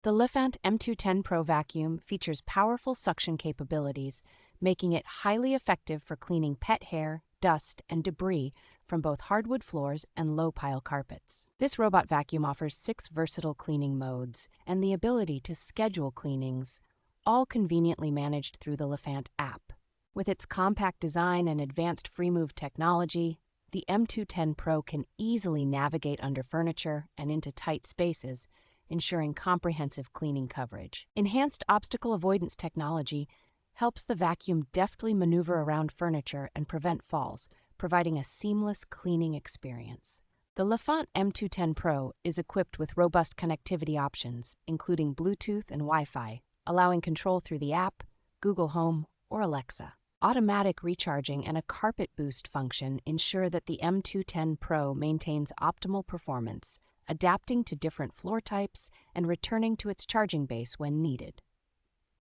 The Lefant M210 Pro Vacuum features powerful suction capabilities, making it highly effective for cleaning pet hair, dust, and debris from both hardwood floors and low-pile carpets. This robot vacuum offers 6 versatile cleaning modes and the ability to schedule cleanings, all conveniently managed through the Lefant app. With its compact design and advanced Freemove technology, the M210 Pro can easily navigate under furniture and into tight spaces, ensuring comprehensive cleaning coverage. Enhanced obstacle avoidance technology helps the vacuum deftly maneuver around furniture and prevent falls, providing a seamless cleaning experience. The Lefant M210 Pro is equipped with robust connectivity options, including Bluetooth and Wi-Fi, allowing control through the app, Google Home, or Alexa. Automatic recharging and a carpet boost function ensure that the M210 Pro maintains optimal performance, adapting to different floor types and returning to its charging base when needed.